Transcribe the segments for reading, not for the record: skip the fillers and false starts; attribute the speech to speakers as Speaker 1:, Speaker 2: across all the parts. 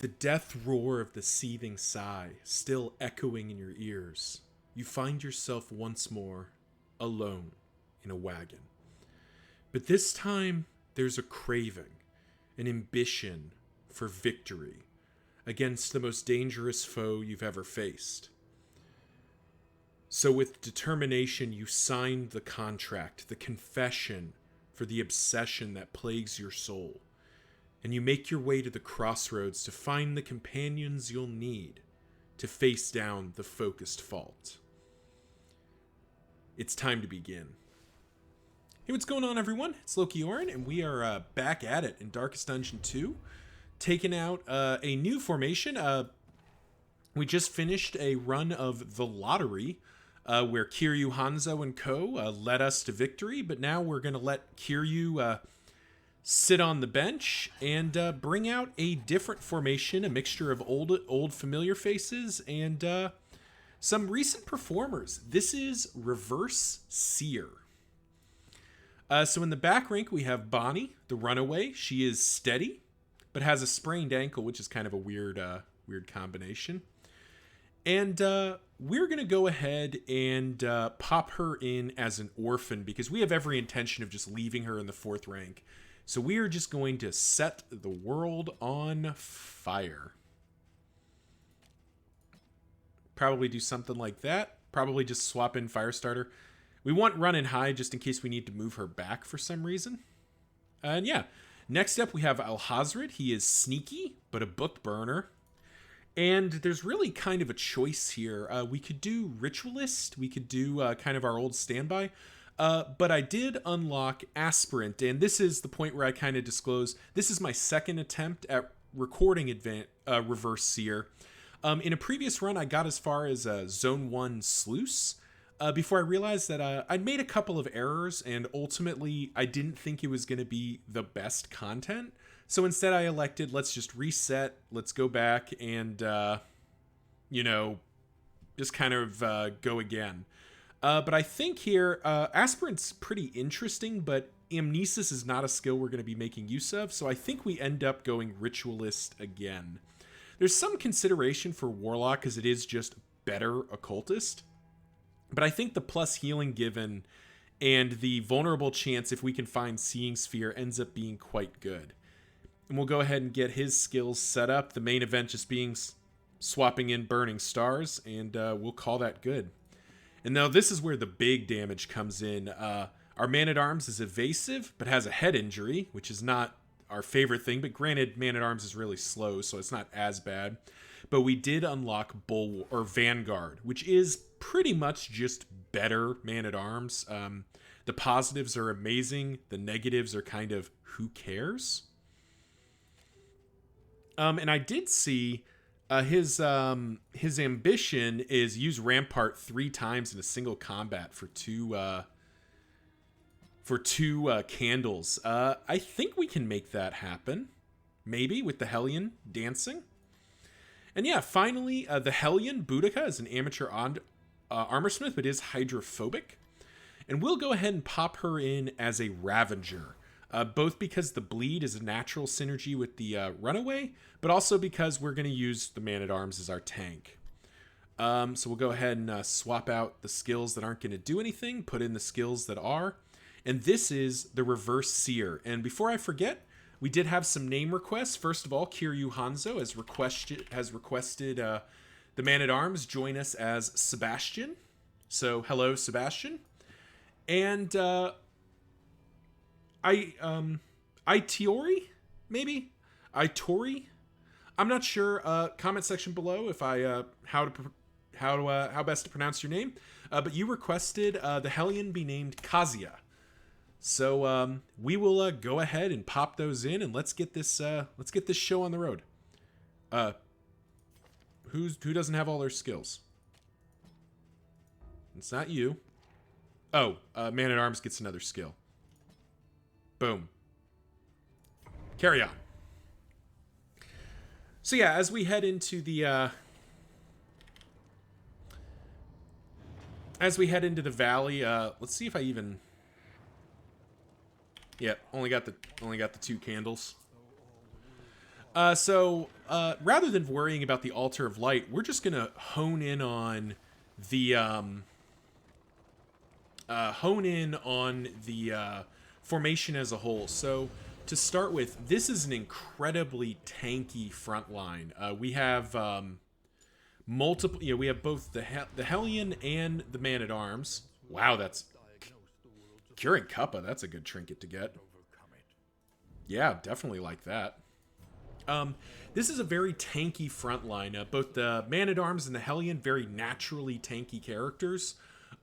Speaker 1: The death roar of the seething sigh still echoing in your ears, you find yourself once more alone in a wagon. But this time, there's a craving, an ambition for victory against the most dangerous foe you've ever faced. So, with determination, you signed the contract, the confession for the obsession that plagues your soul, and you make your way to the crossroads to find the companions you'll need to face down the focused fault. It's time to begin. Hey, what's going on, everyone? It's Loki Orin, and we are back at it in Darkest Dungeon 2, taking out a new formation. We just finished a run of the lottery, where Kiryu Hanzo and co. Led us to victory, but now we're going to let Kiryu sit on the bench and bring out a different formation, a mixture of old familiar faces and some recent performers. This is Reverse Sear. So in the back rank, we have Bonnie, the runaway. She is steady, but has a sprained ankle, which is kind of a weird combination. And we're going to go ahead and pop her in as an orphan because we have every intention of just leaving her in the 4th rank. So we are just going to set the world on fire. Probably do something like that. Probably just swap in Firestarter. We want run and hide just in case we need to move her back for some reason. And yeah, next up we have Alhazred. He is sneaky, but a book burner. And there's really kind of a choice here. We could do Ritualist. We could do kind of our old standby. But I did unlock Aspirant. And this is the point where I kind of disclose this is my second attempt at recording Reverse Sear. In a previous run, I got as far as Zone 1 Sluice. Before I realized that I'd made a couple of errors, and ultimately I didn't think it was going to be the best content. So instead I elected, let's just reset, let's go back and, just kind of go again. But I think here, Aspirant's pretty interesting, but Amnesis is not a skill we're going to be making use of, so I think we end up going Ritualist again. There's some consideration for Warlock, because it is just better Occultist. But I think the plus healing given and the vulnerable chance if we can find Seeing Sphere ends up being quite good. And we'll go ahead and get his skills set up. The main event just being swapping in Burning Stars, and we'll call that good. And now this is where the big damage comes in. Our Man-at-Arms is evasive, but has a head injury, which is not our favorite thing. But granted, Man-at-Arms is really slow, so it's not as bad. But we did unlock Vanguard, which is pretty much just better Man-at-Arms. The positives are amazing. The negatives are kind of who cares? And I did see his ambition is use Rampart 3 times in a single combat for two candles. I think we can make that happen. Maybe with the Hellion dancing. And yeah, finally, the Hellion, Boudica, is an amateur armorsmith, but is hydrophobic. And we'll go ahead and pop her in as a Ravager. Both because the bleed is a natural synergy with the runaway, but also because we're going to use the Man-at-Arms as our tank. So we'll go ahead and swap out the skills that aren't going to do anything, put in the skills that are. And this is the Reverse Sear. And before I forget, we did have some name requests. First of all, Kiryu Hanzo has requested the Man-at-Arms join us as Sebastian. So hello, Sebastian. And Itori, maybe? Itori? I'm not sure. Comment section below if how best to pronounce your name. But you requested the Hellion be named Kazuya. So we will go ahead and pop those in, and let's get this show on the road. Who doesn't have all their skills? It's not you. Oh, Man-at-Arms gets another skill. Boom. Carry on. So yeah, as we head into the valley, let's see if I even. Yeah, only got the 2 candles. Rather than worrying about the Altar of Light, we're just gonna hone in on the formation as a whole. So to start with, this is an incredibly tanky front line. We have multiple. We have both the Hellion and the Man at Arms. Wow, that's curing Kappa. That's a good trinket to get. Yeah, definitely like that. This is a very tanky front line. Both the Man-at-Arms and the Hellion, very naturally tanky characters.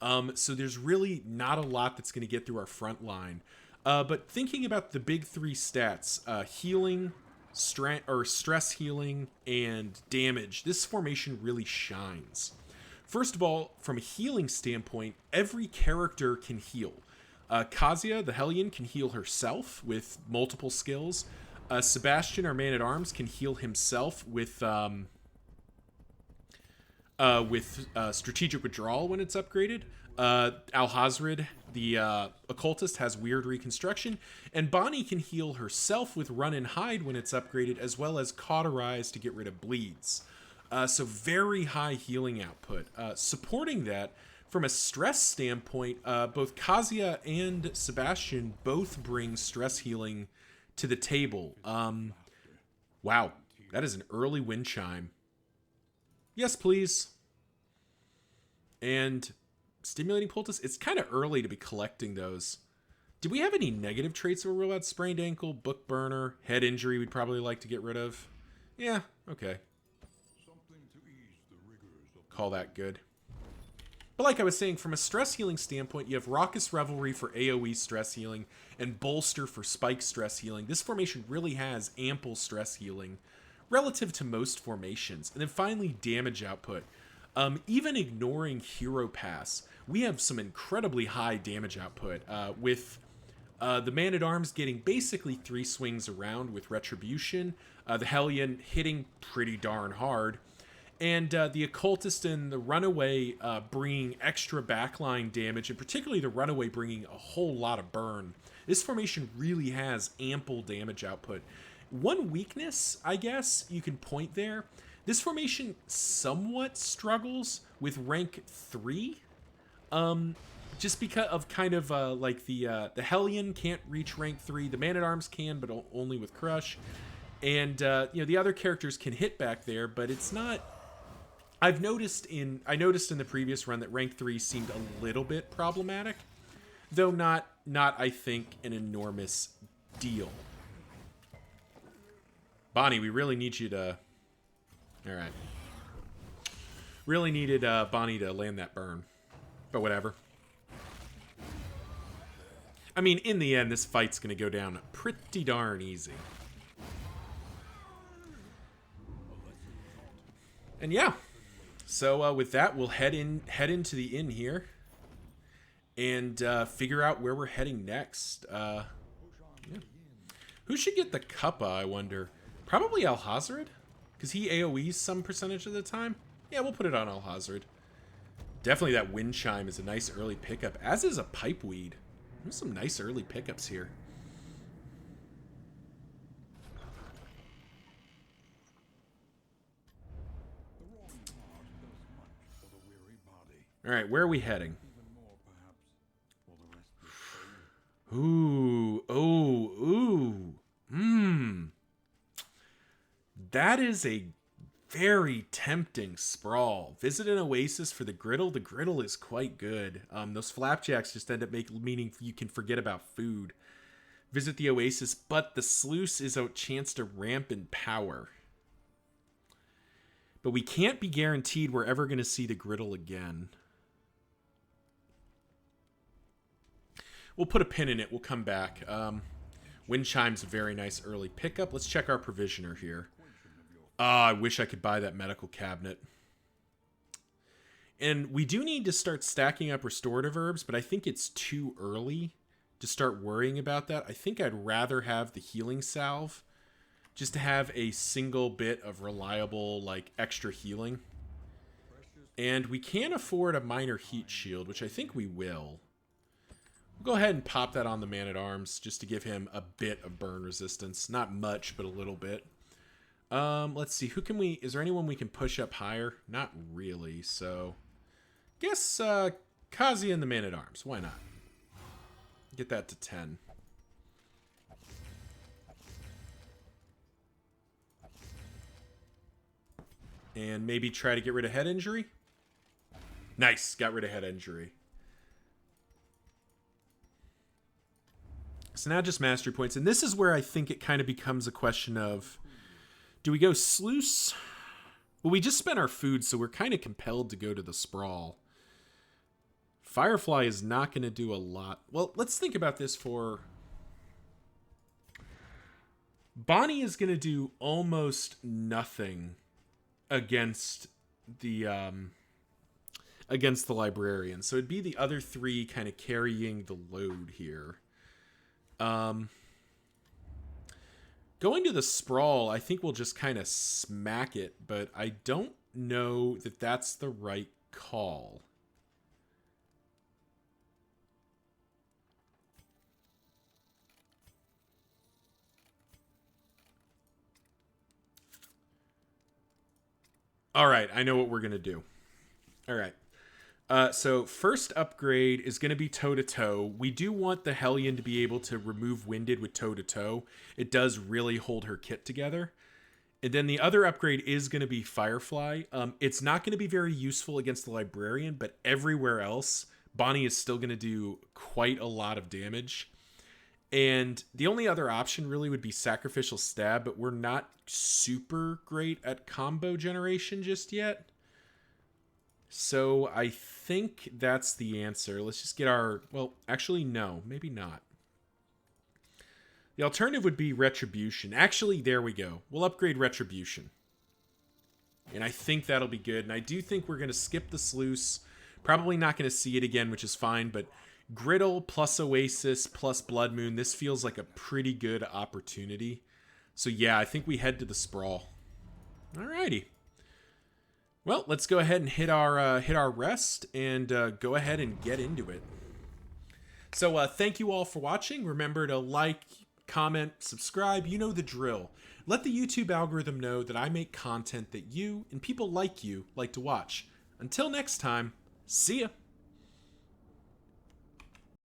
Speaker 1: So there's really not a lot that's going to get through our front line. But thinking about the big three stats, healing, stress healing, and damage, this formation really shines. First of all, from a healing standpoint, every character can heal. Kazuya, the Hellion, can heal herself with multiple skills. Sebastian, our Man-at-Arms, can heal himself with strategic withdrawal when it's upgraded. Alhazred, the occultist, has weird reconstruction, and Bonnie can heal herself with run and hide when it's upgraded, as well as cauterize to get rid of bleeds. So very high healing output. Supporting that, from a stress standpoint, both Kazuya and Sebastian both bring stress healing to the table. Wow, that is an early wind chime. Yes, please. And stimulating poultice. It's kind of early to be collecting those. Did we have any negative traits that were real bad? Sprained ankle, book burner, head injury we'd probably like to get rid of. Yeah, okay. Call that good. But like I was saying, from a stress healing standpoint, you have Raucous Revelry for AoE stress healing and Bolster for spike stress healing. This formation really has ample stress healing relative to most formations. And then finally, damage output. Even ignoring Hero Pass, we have some incredibly high damage output with the Man-at-Arms getting basically 3 swings around with Retribution, the Hellion hitting pretty darn hard, and the Occultist and the Runaway bringing extra backline damage, and particularly the Runaway bringing a whole lot of burn. This formation really has ample damage output. One weakness, I guess, you can point there, this formation somewhat struggles with rank 3. Just because of kind of like the Hellion can't reach rank 3, the Man-at-Arms can, but only with Crush. And the other characters can hit back there, but it's not. I noticed in the previous run that rank 3 seemed a little bit problematic, though not I think an enormous deal. Bonnie, we really need you to. All right. Really needed Bonnie to land that burn, but whatever. I mean, in the end, this fight's going to go down pretty darn easy. And yeah, so with that, we'll head into the inn here and figure out where we're heading next. Yeah. Who should get the Kappa, I wonder? Probably Alhazred, because he AoEs some percentage of the time. Yeah, we'll put it on Alhazred. Definitely that wind chime is a nice early pickup, as is a pipeweed. There's some nice early pickups here. All right, where are we heading? Ooh, That is a very tempting sprawl. Visit an oasis for the griddle. The griddle is quite good. Those flapjacks just end up meaning you can forget about food. Visit the oasis, but the sluice is a chance to ramp in power. But we can't be guaranteed we're ever going to see the griddle again. We'll put a pin in it. We'll come back. Wind chime's a very nice early pickup. Let's check our provisioner here. I wish I could buy that medical cabinet. And we do need to start stacking up restorative herbs, but I think it's too early to start worrying about that. I think I'd rather have the healing salve just to have a single bit of reliable, like, extra healing. And we can afford a minor heat shield, which I think we will. We'll go ahead and pop that on the Man-at-Arms just to give him a bit of burn resistance. Not much, but a little bit. Let's see. Who can we... Is there anyone we can push up higher? Not really, so... Guess, Kazi and the Man-at-Arms. Why not? Get that to 10. And maybe try to get rid of head injury? Nice. Got rid of head injury. So now just mastery points. And this is where I think it kind of becomes a question of, do we go Sluice? Well, we just spent our food, so we're kind of compelled to go to the Sprawl. Firefly is not going to do a lot. Well, let's think about this for... Bonnie is going to do almost nothing against the librarian. So it'd be the other three kind of carrying the load here. Going to the Sprawl, I think we'll just kind of smack it, but I don't know that that's the right call. All right, I know what we're going to do. All right. So first upgrade is going to be toe-to-toe. We do want the Hellion to be able to remove Winded with toe-to-toe. It does really hold her kit together. And then the other upgrade is going to be Firefly. It's not going to be very useful against the Librarian, but everywhere else, Bonnie is still going to do quite a lot of damage. And the only other option really would be Sacrificial Stab, but we're not super great at combo generation just yet. So I think that's the answer. Let's just get our... Well, actually, no. Maybe not. The alternative would be Retribution. Actually, there we go. We'll upgrade Retribution. And I think that'll be good. And I do think we're going to skip the Sluice. Probably not going to see it again, which is fine. But Griddle plus Oasis plus Blood Moon. This feels like a pretty good opportunity. So yeah, I think we head to the Sprawl. Alrighty. Well, let's go ahead and hit our rest and go ahead and get into it. So thank you all for watching. Remember to like, comment, subscribe. You know the drill. Let the YouTube algorithm know that I make content that you and people like you like to watch. Until next time, see ya.